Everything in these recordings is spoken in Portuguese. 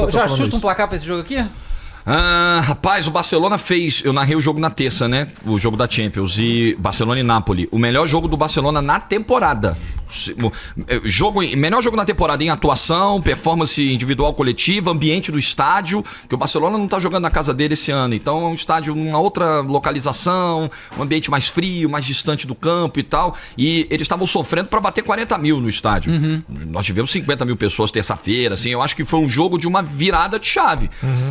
Já chuta um placar pra esse jogo aqui? Rapaz, o Barcelona fez... Eu narrei o jogo na terça, né? O jogo da Champions. E Barcelona e Napoli. O melhor jogo do Barcelona na temporada. Melhor jogo na temporada em atuação, performance individual coletiva, ambiente do estádio. Que o Barcelona não tá jogando na casa dele esse ano. Então é um estádio numa outra localização, um ambiente mais frio, mais distante do campo e tal. E eles estavam sofrendo para bater 40 mil no estádio. Nós tivemos 50 mil pessoas terça-feira, assim. Eu acho que foi um jogo de uma virada de chave.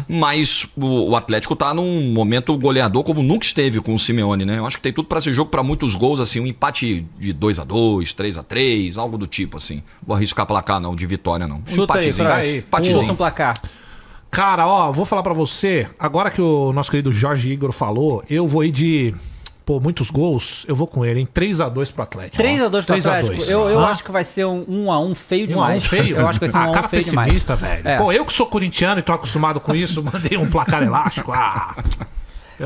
Mas o Atlético tá num momento goleador como nunca esteve com o Simeone, né? Eu acho que tem tudo para ser jogo para muitos gols, assim, um empate de 2-2, 3-3, algo do tipo, assim. Vou arriscar placar não, de vitória não. Chuta aí, empatezinho. Chuta um placar. Cara, ó, vou falar pra você, agora que o nosso querido Jorge Igor falou, eu vou ir de... Pô, muitos gols, eu vou com ele, hein? 3-2 pro Atlético. 3-2 pro Atlético? Eu acho que vai ser um 1-1 feio demais. 1-1 feio? Eu acho que vai ser um 1-1 cara feio demais. pessimista, velho. É. Pô, eu que sou corintiano e tô acostumado com isso, mandei um placar elástico.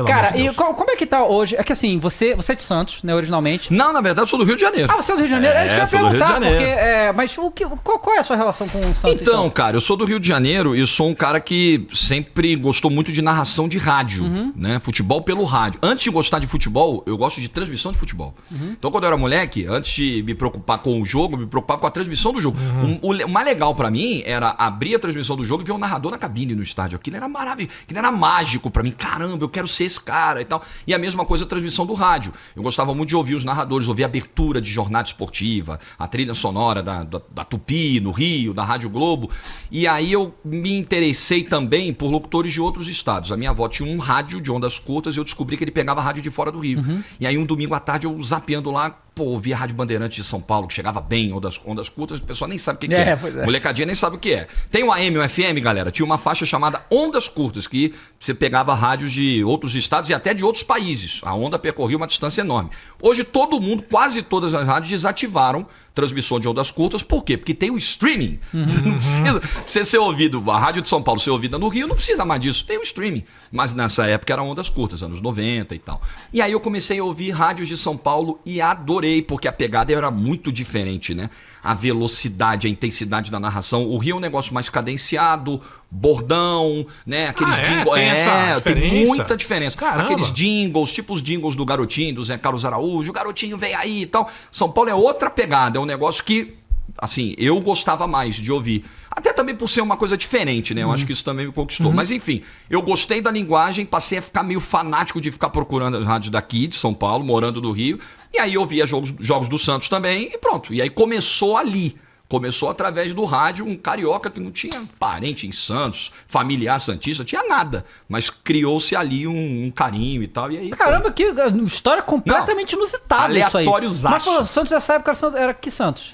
Cara, e como é que tá hoje? É que assim, você é de Santos, né, originalmente. Não, na verdade eu sou do Rio de Janeiro. Você é do Rio de Janeiro? É isso que eu ia sou do Rio de perguntar, Janeiro. mas qual é a sua relação com o Santos? Então, cara, eu sou do Rio de Janeiro e sou um cara que sempre gostou muito de narração de rádio, né? Futebol pelo rádio. Antes de gostar de futebol, eu gosto de transmissão de futebol. Então, quando eu era moleque, antes de me preocupar com o jogo, eu me preocupava com a transmissão do jogo. O mais legal pra mim era abrir a transmissão do jogo e ver o narrador na cabine no estádio. Aquilo era maravilhoso, aquilo era mágico pra mim. Caramba, eu quero ser esse cara e tal. E a mesma coisa a transmissão do rádio. Eu gostava muito de ouvir os narradores, ouvir a abertura de jornada esportiva, a trilha sonora da Tupi, no Rio, da Rádio Globo. E aí eu me interessei também por locutores de outros estados. A minha avó tinha um rádio de ondas curtas e eu descobri que ele pegava rádio de fora do Rio. E aí um domingo à tarde eu zapeando lá, ouvia a Rádio Bandeirantes de São Paulo, que chegava bem, ondas curtas, o pessoal nem sabe o que é. Molecadinha nem sabe o que é. Tem o AM e o FM, galera, tinha uma faixa chamada Ondas Curtas, que você pegava rádios de outros estados e até de outros países. A onda percorria uma distância enorme. Hoje todo mundo, quase todas as rádios desativaram transmissão de ondas curtas. Por quê? Porque tem o streaming. Você não precisa você ser ouvido, a Rádio de São Paulo ser ouvida no Rio, não precisa mais disso. Tem o streaming. Mas nessa época eram ondas curtas, anos 90 e tal. E aí eu comecei a ouvir rádios de São Paulo e adorei, porque a pegada era muito diferente, né? A velocidade, a intensidade da narração. O Rio é um negócio mais cadenciado, bordão, né? Aqueles jingles. Tem muita diferença. Caramba. Aqueles jingles, tipo os jingles do Garotinho, do Zé Carlos Araújo, o Garotinho veio aí e tal. São Paulo é outra pegada, é um negócio que, assim, eu gostava mais de ouvir. Até também por ser uma coisa diferente, né? Eu acho que isso também me conquistou. Mas enfim, eu gostei da linguagem, passei a ficar meio fanático de ficar procurando as rádios daqui, de São Paulo, morando no Rio. E aí eu via jogos do Santos também e pronto. E aí começou ali. Começou através do rádio, um carioca que não tinha parente em Santos, familiar santista, tinha nada. Mas criou-se ali um carinho e tal. E aí caramba, que história completamente inusitada isso aí. Mas o Santos nessa época era que Santos?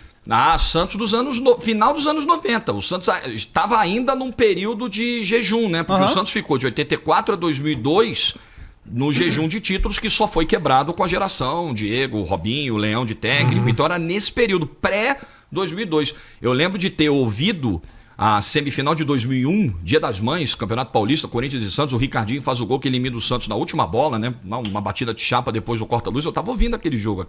Santos final dos anos 90. O Santos estava ainda num período de jejum, né? Porque o Santos ficou de 84 a 2002 no jejum de títulos que só foi quebrado com a geração Diego, Robinho, Leão de técnico. Então era nesse período pré-2002. Eu lembro de ter ouvido a semifinal de 2001, Dia das Mães, Campeonato Paulista, Corinthians e Santos. O Ricardinho faz o gol que elimina o Santos na última bola, né? Uma batida de chapa depois do corta-luz. Eu tava ouvindo aquele jogo.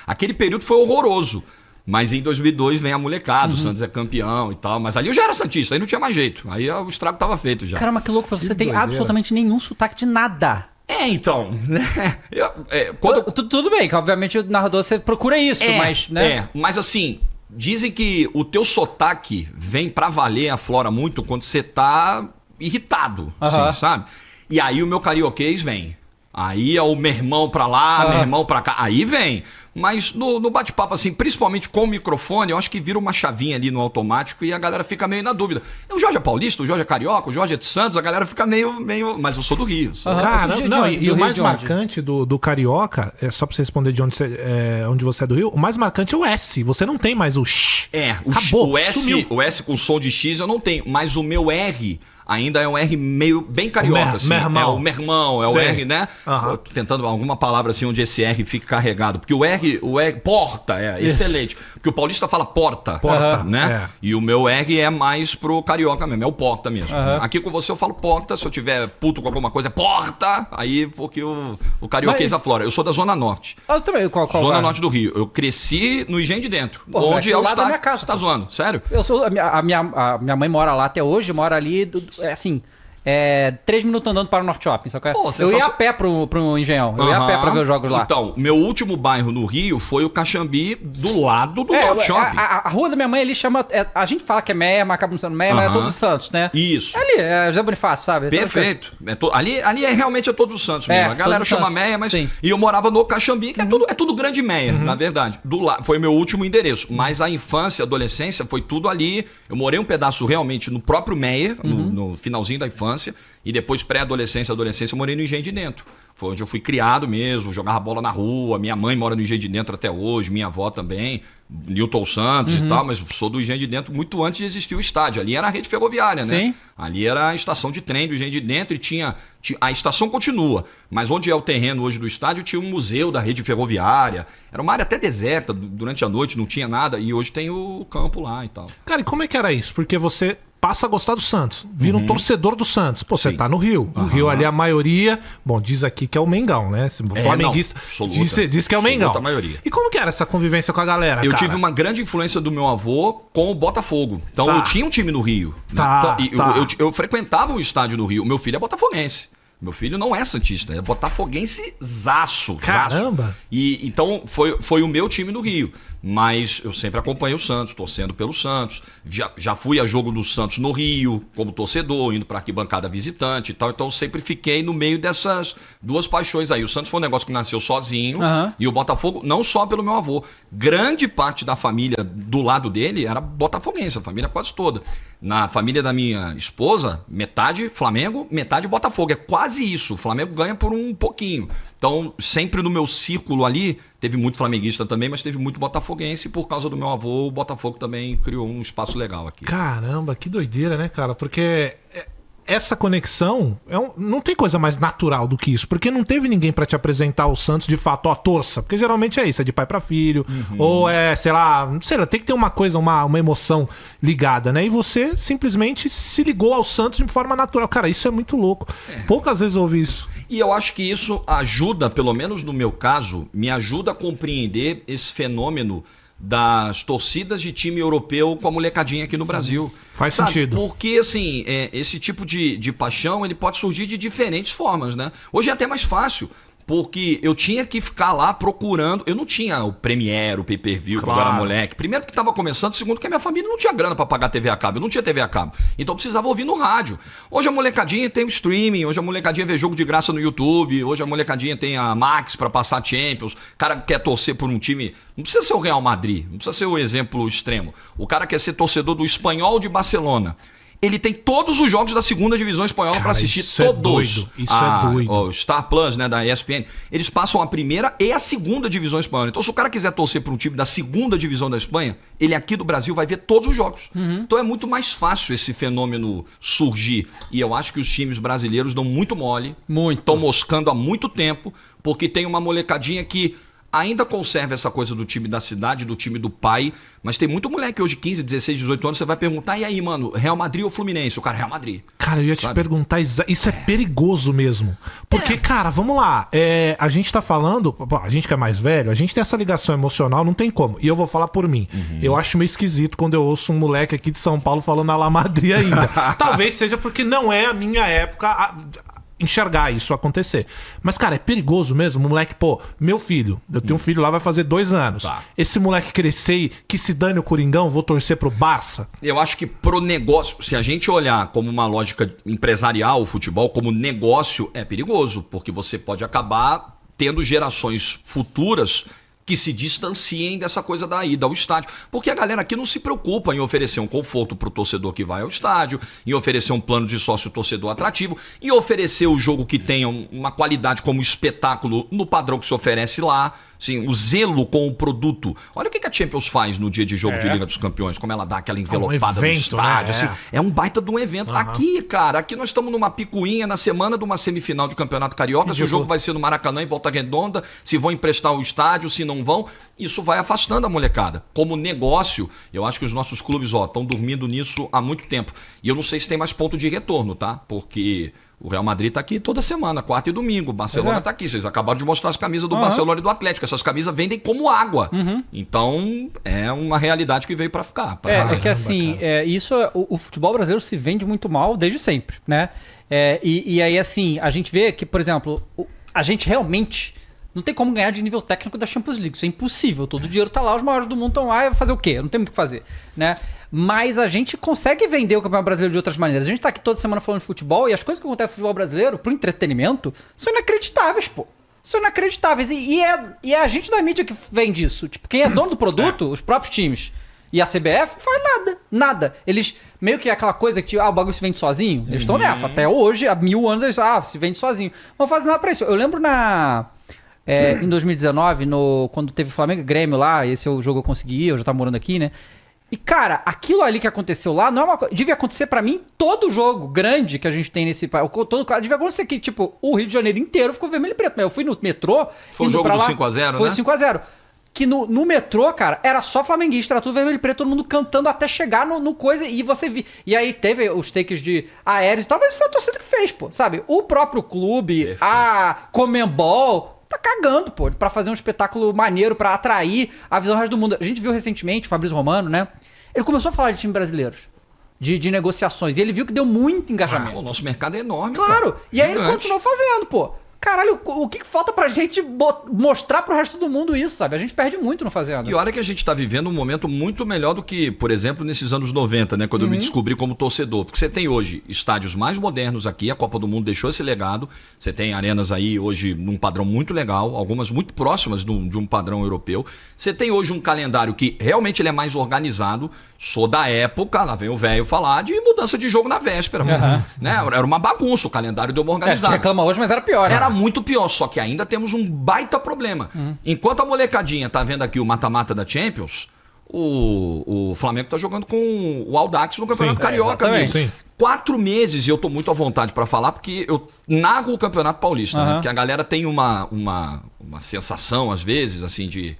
Aquele período foi horroroso. Mas em 2002 vem a molecada, o Santos é campeão e tal. Mas ali eu já era santista, aí não tinha mais jeito. Aí o estrago tava feito já. Caramba, que louco, pra você tem absolutamente nenhum sotaque de nada. Então, né? Tudo bem, que obviamente o narrador você procura isso, mas, né? Mas assim, dizem que o teu sotaque vem pra valer, aflora muito quando você tá irritado, assim, sabe? E aí o meu carioquês vem. Aí é o meu irmão pra lá, meu irmão pra cá. Aí vem. Mas no bate-papo, assim, principalmente com o microfone, eu acho que vira uma chavinha ali no automático e a galera fica meio na dúvida. O Jorge é paulista, o Jorge é carioca, o Jorge é de Santos, a galera fica meio... Mas eu sou do Rio. Cara, e o mais marcante do carioca, só pra você responder de onde você é do Rio, o mais marcante é o S. Você não tem mais o X. Acabou, o S com som de X eu não tenho, mas o meu R... ainda é um R meio bem carioca, assim. É o mermão, é o R, né? Tô tentando alguma palavra assim onde esse R fica carregado. Porque o R porta, excelente. Porque o paulista fala porta, né? E o meu R é mais pro carioca mesmo, é o porta mesmo. Aqui com você eu falo porta, se eu tiver puto com alguma coisa é porta, aí porque o carioquês aflora. Eu sou da Zona Norte. Eu também, qual Zona Norte do Rio. Eu cresci no Engenho de Dentro, onde é o estádio. Minha casa, você tá zoando, sério? A minha mãe mora lá até hoje, mora ali, assim... 3 minutos andando para o Norte Shopping, sabe? Eu ia a pé pro Engenhão. Eu ia a pé pra ver os jogos lá. Então, meu último bairro no Rio foi o Caxambi, do lado do Norte Shopping. A rua da minha mãe ali chama... a gente fala que é Meia, mas acaba não sendo Meia, mas é Todos os Santos, né? Isso. Ali, José Bonifácio, sabe? Perfeito. Ali realmente é Todos os Santos mesmo. A galera chama Meia, mas... Sim. E eu morava no Caxambi, que é tudo grande Meia, na verdade. Foi meu último endereço. Mas a infância, a adolescência, foi tudo ali. Eu morei um pedaço realmente no próprio Meia, no finalzinho da infância. E depois pré-adolescência, adolescência, eu morei no Engenho de Dentro. Foi onde eu fui criado mesmo, jogava bola na rua. Minha mãe mora no Engenho de Dentro até hoje, minha avó também, Newton Santos e tal, mas sou do Engenho de Dentro muito antes de existir o estádio. Ali era a rede ferroviária, né? Sim. Ali era a estação de trem do Engenho de Dentro e a estação continua, mas onde é o terreno hoje do estádio tinha um museu da rede ferroviária. Era uma área até deserta, durante a noite não tinha nada e hoje tem o campo lá e tal. Cara, e como é que era isso? Porque você... passa a gostar do Santos, vira um torcedor do Santos. Pô, você tá no Rio. O Rio ali, a maioria... Bom, diz aqui que é o Mengão, né? O flamenguista diz que é o Mengão. A maioria. E como que era essa convivência com a galera, Eu tive uma grande influência do meu avô com o Botafogo. Então eu tinha um time no Rio. Eu frequentava o estádio do Rio. Meu filho é botafoguense. Meu filho não é santista, é botafoguense-zaço. Caramba! E então foi o meu time no Rio. Mas eu sempre acompanhei o Santos, torcendo pelo Santos. Já fui a jogo do Santos no Rio, como torcedor, indo para arquibancada visitante e tal. Então eu sempre fiquei no meio dessas duas paixões aí. O Santos foi um negócio que nasceu sozinho. E o Botafogo, não só pelo meu avô. Grande parte da família do lado dele era botafoguense, a família quase toda. Na família da minha esposa, metade Flamengo, metade Botafogo. É quase isso. O Flamengo ganha por um pouquinho. Então, sempre no meu círculo ali, teve muito flamenguista também, mas teve muito botafoguense. E por causa do meu avô, o Botafogo também criou um espaço legal aqui. Caramba, que doideira, né, cara? Porque essa conexão não tem coisa mais natural do que isso. Porque não teve ninguém pra te apresentar o Santos de fato, torça. Porque geralmente é isso, é de pai pra filho. Ou sei lá, tem que ter uma coisa, uma emoção ligada, né? E você simplesmente se ligou ao Santos de forma natural. Cara, isso é muito louco. Poucas vezes eu ouvi isso. E eu acho que isso ajuda, pelo menos no meu caso, me ajuda a compreender esse fenômeno das torcidas de time europeu com a molecadinha aqui no Brasil. Faz sentido. Porque, assim, esse tipo de paixão, ele pode surgir de diferentes formas, né? Hoje é até mais fácil, porque eu tinha que ficar lá procurando. Eu não tinha o Premiere, o pay-per-view, quando eu era moleque. Primeiro que estava começando, segundo que a minha família não tinha grana para pagar TV a cabo. Eu não tinha TV a cabo. Então eu precisava ouvir no rádio. Hoje a molecadinha tem o streaming, hoje a molecadinha vê jogo de graça no YouTube, hoje a molecadinha tem a Max para passar Champions. O cara quer torcer por um time... Não precisa ser o Real Madrid, não precisa ser o exemplo extremo. O cara quer ser torcedor do Espanhol de Barcelona. Ele tem todos os jogos da segunda divisão espanhola para assistir. Isso todos. Isso é doido. O Star Plus, né, da ESPN, eles passam a primeira e a segunda divisão espanhola. Então, se o cara quiser torcer para um time da segunda divisão da Espanha, ele aqui do Brasil vai ver todos os jogos. Então é muito mais fácil esse fenômeno surgir. E eu acho que os times brasileiros dão muito mole. Estão moscando há muito tempo, porque tem uma molecadinha que ainda conserva essa coisa do time da cidade, do time do pai, mas tem muito moleque hoje, 15, 16, 18 anos, você vai perguntar, e aí, mano, Real Madrid ou Fluminense? O cara, Real Madrid. Cara, eu ia te perguntar, isso é perigoso mesmo. Porque, cara, vamos lá, a gente tá falando, a gente que é mais velho, a gente tem essa ligação emocional, não tem como. E eu vou falar por mim. Eu acho meio esquisito quando eu ouço um moleque aqui de São Paulo falando a La Madrid ainda. Talvez seja porque não é a minha época... enxergar isso acontecer. Mas, cara, é perigoso mesmo. O moleque, meu filho, eu tenho um filho lá, vai fazer 2 anos. Esse moleque crescer e que se dane o Coringão, vou torcer pro Barça. Eu acho que pro negócio, se a gente olhar como uma lógica empresarial, o futebol como negócio, é perigoso, porque você pode acabar tendo gerações futuras que se distanciem dessa coisa da ida ao estádio. Porque a galera aqui não se preocupa em oferecer um conforto para o torcedor que vai ao estádio, em oferecer um plano de sócio-torcedor atrativo, em oferecer o jogo que tenha uma qualidade como espetáculo no padrão que se oferece lá. Sim, o zelo com o produto. Olha o que a Champions faz no dia de jogo de Liga dos Campeões, como ela dá aquela envelopada no estádio. Né? Assim, é um baita de um evento. Aqui, cara, aqui nós estamos numa picuinha na semana de uma semifinal de Campeonato Carioca, se o jogo vai ser no Maracanã em Volta Redonda, se vão emprestar o estádio, se não vão, isso vai afastando a molecada. Como negócio, eu acho que os nossos clubes estão dormindo nisso há muito tempo. E eu não sei se tem mais ponto de retorno, tá? Porque o Real Madrid tá aqui toda semana, quarta e domingo. O Barcelona tá aqui. Vocês acabaram de mostrar as camisas do Barcelona e do Atlético. Essas camisas vendem como água. Então, é uma realidade que veio para ficar. É que assim, o futebol brasileiro se vende muito mal desde sempre, né? E aí, assim, a gente vê que, por exemplo, a gente realmente não tem como ganhar de nível técnico da Champions League. Isso é impossível. Todo o dinheiro tá lá, os maiores do mundo estão lá. Vai fazer o quê? Não tem muito o que fazer, né? Mas a gente consegue vender o Campeonato Brasileiro de outras maneiras. A gente tá aqui toda semana falando de futebol e as coisas que acontecem no futebol brasileiro, pro entretenimento, são inacreditáveis, pô. São inacreditáveis. E é a gente da mídia que vende isso. Tipo, quem é dono do produto, os próprios times e a CBF, faz nada. Nada. Eles, meio que aquela coisa que, o bagulho se vende sozinho. Eles estão nessa. Até hoje, há 1000 anos, eles se vende sozinho. Não fazem nada pra isso. Eu lembro em 2019, quando teve Flamengo e Grêmio lá, esse é o jogo que eu consegui ir, eu já tava morando aqui, né? E, cara, aquilo ali que aconteceu lá não é uma coisa. Devia acontecer pra mim todo jogo grande que a gente tem nesse país. Devia acontecer que, tipo, o Rio de Janeiro inteiro ficou vermelho e preto. Eu fui no metrô. Foi o jogo do 5x0, né? Foi 5x0. Que no metrô, cara, era só flamenguista, era tudo vermelho e preto, todo mundo cantando até chegar no coisa e você viu. E aí teve os takes de aéreos e tal, mas foi a torcida que fez, pô. Sabe? O próprio clube, a Conmebol, tá cagando, pô, pra fazer um espetáculo maneiro, pra atrair a visão do resto do mundo. A gente viu recentemente o Fabrício Romano, né? Ele começou a falar de time brasileiros, de negociações, e ele viu que deu muito engajamento. O nosso mercado é enorme, claro. Cara. E aí ele continuou fazendo, pô. Caralho, o que falta pra gente mostrar pro resto do mundo isso, sabe? A gente perde muito no fazendo. E olha que a gente tá vivendo um momento muito melhor do que, por exemplo, nesses anos 90, né? Quando eu me descobri como torcedor. Porque você tem hoje estádios mais modernos aqui, a Copa do Mundo deixou esse legado. Você tem arenas aí hoje num padrão muito legal, algumas muito próximas de um padrão europeu. Você tem hoje um calendário que realmente ele é mais organizado. Sou da época, lá vem o velho falar, de mudança de jogo na véspera. Né? Era uma bagunça, o calendário deu uma organizada. A gente reclama hoje, mas era pior, né? Era muito pior, só que ainda temos um baita problema. Enquanto a molecadinha tá vendo aqui o mata-mata da Champions, o Flamengo tá jogando com o Audax no Campeonato Carioca. Sim. 4 meses, e eu tô muito à vontade para falar, porque eu narro o Campeonato Paulista, né? Porque a galera tem uma sensação, às vezes, assim, de...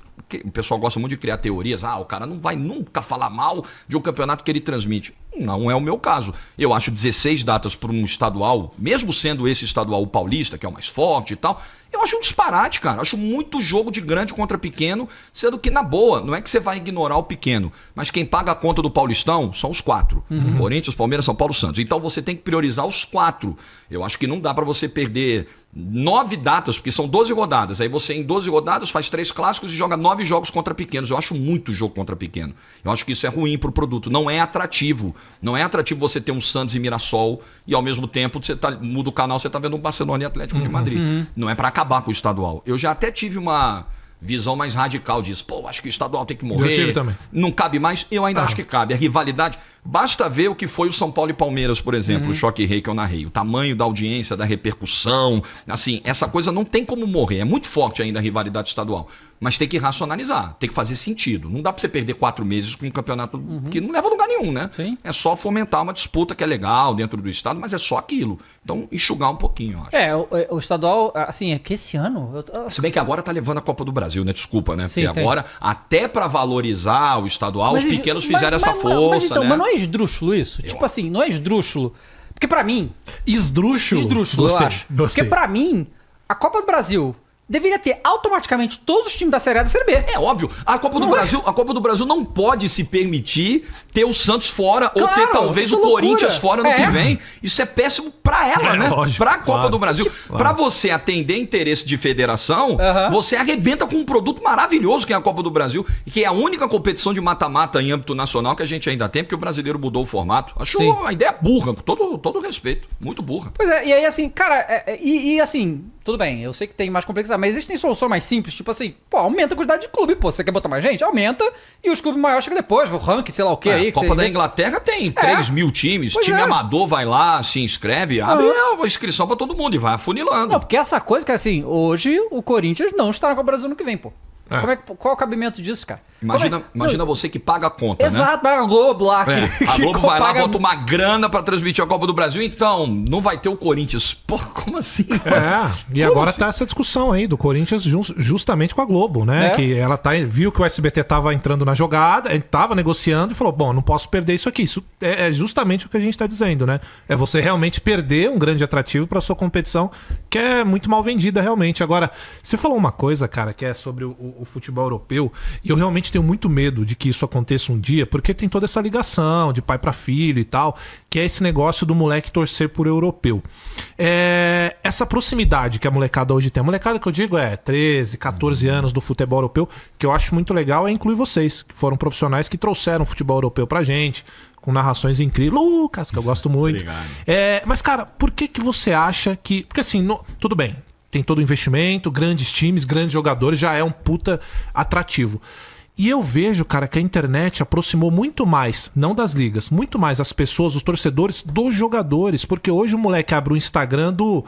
O pessoal gosta muito de criar teorias. O cara não vai nunca falar mal de um campeonato que ele transmite. Não é o meu caso. Eu acho 16 datas para um estadual, mesmo sendo esse estadual o paulista, que é o mais forte e tal, eu acho um disparate, cara. Eu acho muito jogo de grande contra pequeno, sendo que, na boa, não é que você vai ignorar o pequeno, mas quem paga a conta do Paulistão são os 4. Corinthians, Palmeiras, São Paulo, Santos. Então você tem que priorizar os 4. Eu acho que não dá para você perder 9 datas, porque são 12 rodadas. Aí você, em 12 rodadas, faz 3 clássicos e joga 9 jogos contra pequenos. Eu acho muito jogo contra pequeno. Eu acho que isso é ruim pro produto. Não é atrativo. Não é atrativo você ter um Santos e Mirassol e, ao mesmo tempo, você muda o canal, você tá vendo um Barcelona e Atlético de Madrid. Não é para acabar com o estadual. Eu já até tive uma visão mais radical disso. Acho que o estadual tem que morrer. Eu tive também. Não cabe mais. Eu ainda acho que cabe. A rivalidade... Basta ver o que foi o São Paulo e Palmeiras, por exemplo, o Choque Rei que eu narrei. O tamanho da audiência, da repercussão. Assim, essa coisa não tem como morrer. É muito forte ainda a rivalidade estadual. Mas tem que racionalizar, tem que fazer sentido. Não dá pra você perder 4 meses com um campeonato que não leva a lugar nenhum, né? Sim. É só fomentar uma disputa que é legal dentro do estado, mas é só aquilo. Então, enxugar um pouquinho, eu acho. O estadual, assim, é que esse ano... Se bem que agora tá levando a Copa do Brasil, né? Desculpa, né? Sim, porque agora, até pra valorizar o estadual, os pequenos fizeram essa força, né? Mas não é esdrúxulo isso? Tipo assim, não é esdrúxulo. Porque pra mim... Esdrúxulo, eu acho. Porque pra mim, a Copa do Brasil... deveria ter automaticamente todos os times da Série A e da Série B. É óbvio. A Copa do Brasil não pode se permitir ter o Santos fora ou ter talvez o Corinthians fora no que vem. Isso é péssimo pra ela, né? Lógico, pra Copa do Brasil. Pra você atender interesse de federação, você arrebenta com um produto maravilhoso que é a Copa do Brasil, e que é a única competição de mata-mata em âmbito nacional que a gente ainda tem, porque o brasileiro mudou o formato. Acho uma ideia burra, com todo respeito. Muito burra. Pois é, e aí assim, cara, assim, tudo bem, eu sei que tem mais complexidade, mas existem soluções mais simples, tipo assim, aumenta a quantidade de clube, você quer botar mais gente? Aumenta, e os clubes maiores chegam depois, o ranking, sei lá o que aí. A Copa da Inglaterra tem 3 mil times, time amador vai lá, se inscreve, abre a inscrição pra todo mundo e vai afunilando. Não, porque essa coisa que assim, hoje o Corinthians não está na Copa do Brasil no que vem, pô. Qual é o cabimento disso, cara? Imagina você que paga a conta, Exato, paga a Globo lá. A Globo vai lá, bota uma grana pra transmitir a Copa do Brasil, então não vai ter o Corinthians. Pô, como assim? E agora tá essa discussão aí do Corinthians justamente com a Globo, né? Que ela viu que o SBT tava entrando na jogada, tava negociando e falou, bom, não posso perder isso aqui. Isso é justamente o que a gente tá dizendo, né? É você realmente perder um grande atrativo pra sua competição, que é muito mal vendida realmente. Agora, você falou uma coisa, cara, que é sobre o futebol europeu, e eu realmente tenho muito medo de que isso aconteça um dia, porque tem toda essa ligação de pai para filho e tal, que é esse negócio do moleque torcer por europeu. Essa proximidade que a molecada hoje tem, a molecada que eu digo 13, 14 anos do futebol europeu, que eu acho muito legal é incluir vocês, que foram profissionais que trouxeram futebol europeu pra gente, com narrações incríveis. Lucas, que eu gosto muito. Obrigado. Mas, cara, por que você acha que... Porque assim, tudo bem, tem todo o investimento, grandes times, grandes jogadores, já é um puta atrativo. E eu vejo, cara, que a internet aproximou muito mais, não das ligas, muito mais as pessoas, os torcedores, dos jogadores. Porque hoje o moleque abre o Instagram do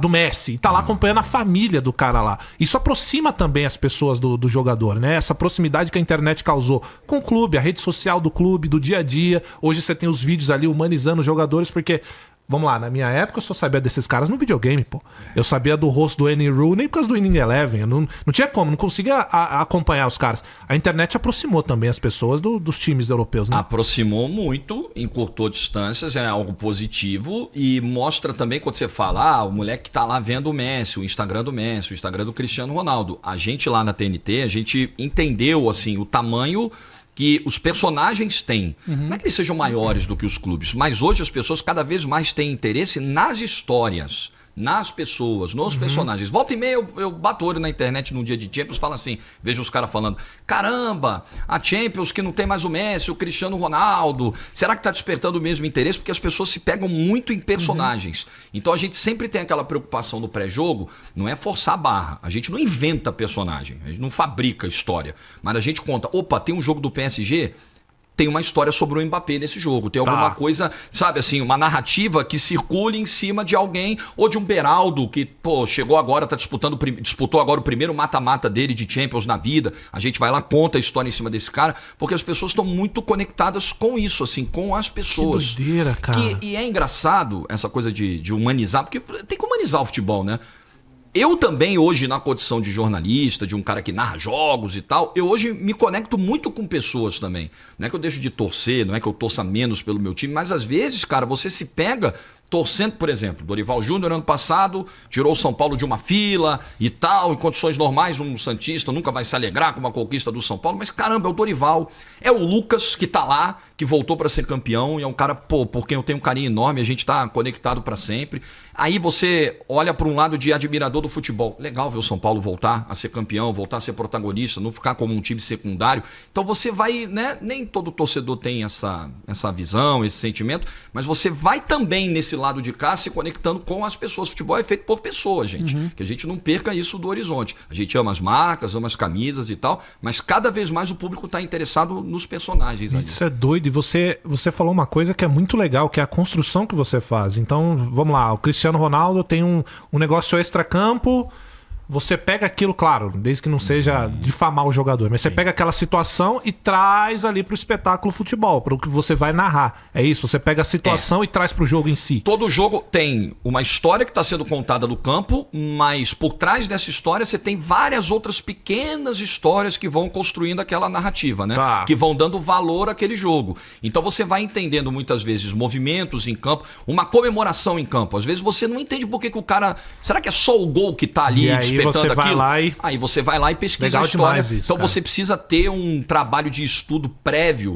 Messi, e tá lá acompanhando a família do cara lá. Isso aproxima também as pessoas do jogador, né? Essa proximidade que a internet causou com o clube, a rede social do clube, do dia a dia. Hoje você tem os vídeos ali humanizando os jogadores, porque... Vamos lá, na minha época eu só sabia desses caras no videogame, pô. Eu sabia do rosto do Wayne Rooney por causa do Winning Eleven. Eu não tinha como, não conseguia acompanhar os caras. A internet aproximou também as pessoas dos times europeus, né? Aproximou muito, encurtou distâncias, é algo positivo e mostra também quando você fala, o moleque que tá lá vendo o Messi, o Instagram do Messi, o Instagram do Cristiano Ronaldo. A gente lá na TNT, a gente entendeu, assim, o tamanho que os personagens têm. Não é que eles sejam maiores do que os clubes, mas hoje as pessoas cada vez mais têm interesse nas histórias, nas pessoas, nos personagens. Volta e meia eu bato olho na internet num dia de Champions, falo assim, vejo os caras falando, caramba, a Champions que não tem mais o Messi, o Cristiano Ronaldo, será que tá despertando o mesmo interesse? Porque as pessoas se pegam muito em personagens. Então a gente sempre tem aquela preocupação no pré-jogo, não é forçar a barra, a gente não inventa personagem, a gente não fabrica história, mas a gente conta, opa, tem um jogo do PSG... Tem uma história sobre o Mbappé nesse jogo. Tem alguma coisa, sabe assim, uma narrativa que circule em cima de alguém, ou de um Beraldo que, pô, chegou agora, disputou agora o primeiro mata-mata dele de Champions na vida. A gente vai lá, conta a história em cima desse cara, porque as pessoas estão muito conectadas com isso, assim, com as pessoas. Que doideira, cara. E é engraçado essa coisa de humanizar, porque tem que humanizar o futebol, né? Eu também hoje, na condição de jornalista, de um cara que narra jogos e tal, eu hoje me conecto muito com pessoas também. Não é que eu deixo de torcer, não é que eu torça menos pelo meu time, mas às vezes, cara, você se pega torcendo, por exemplo, Dorival Júnior ano passado tirou o São Paulo de uma fila e tal, em condições normais um santista nunca vai se alegrar com uma conquista do São Paulo, mas caramba, é o Dorival, é o Lucas que tá lá, que voltou para ser campeão e é um cara, pô, por quem eu tenho um carinho enorme, a gente tá conectado para sempre. Aí você olha para um lado de admirador do futebol, legal ver o São Paulo voltar a ser campeão, voltar a ser protagonista, não ficar como um time secundário. Então você vai, né, nem todo torcedor tem essa visão, esse sentimento, mas você vai também nesse lado de cá se conectando com as pessoas. Futebol é feito por pessoas, gente. Que a gente não perca isso do horizonte. A gente ama as marcas, ama as camisas e tal, mas cada vez mais o público está interessado nos personagens. Isso é doido. E você falou uma coisa que é muito legal, que é a construção que você faz. Então, vamos lá, o Cristiano Ronaldo tem um negócio extra-campo. Você pega aquilo, claro, desde que não seja difamar o jogador, mas você pega aquela situação e traz ali pro espetáculo futebol, para o que você vai narrar. É isso, você pega a situação e traz pro jogo em si. Todo jogo tem uma história que está sendo contada no campo, mas por trás dessa história você tem várias outras pequenas histórias que vão construindo aquela narrativa, né? Que vão dando valor àquele jogo. Então você vai entendendo muitas vezes movimentos em campo, uma comemoração em campo. Às vezes você não entende por que o cara... Será que é só o gol que tá ali você vai lá Aí você vai lá e pesquisa legal a história. Isso, então cara. Você precisa ter um trabalho de estudo prévio